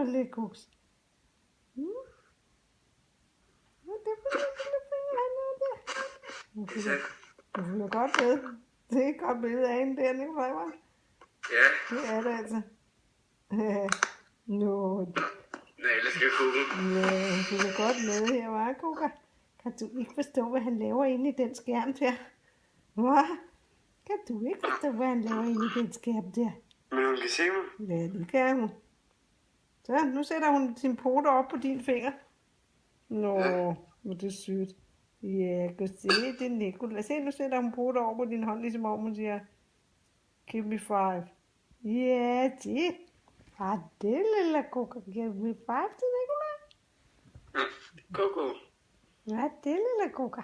lille kuks. Det var det lille finger, han er der. Du følger godt med. Det er et godt billede af hende der, Nikolaj, hva'? Ja. Det er det altså. Nå. Nalle skal kugle. Ja, hun følger godt med her, hva', Kuka? Kan du ikke forstå, hvad han laver inde i den skærm der? Hva? Kan du ikke forstå, hvad han laver inde i den skærm der? Men hun kan se mig. Ja, det kan hun. Så, nu sætter hun sin pote op på din finger. Nå, hvor det er sødt. Ja, gå se, det er Nikolaj. Se, nu sætter hun pote over på din hånd, ligesom om hun siger, give me five. Ja, det. Det lille Kuka, give me five til Nikolaj. Koko. Ja, det lille Kuka.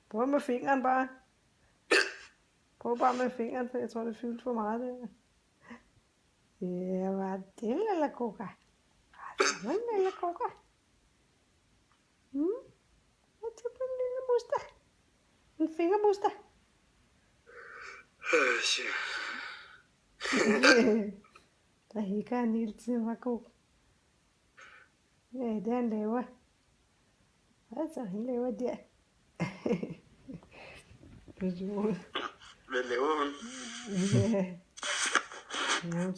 Prøv med fingeren bare. Prøv bare med fingeren, for jeg tror, det fyldt for meget der. Ja, hvad det lille Kuka? Hvad det lille Kuka? Hvad er det på en lille muster? En fingermuster? Der hikker han hele tiden, var god. Ja, det han laver. Hvad så han laver der? Hvad laver hun? Ja. Ja, hun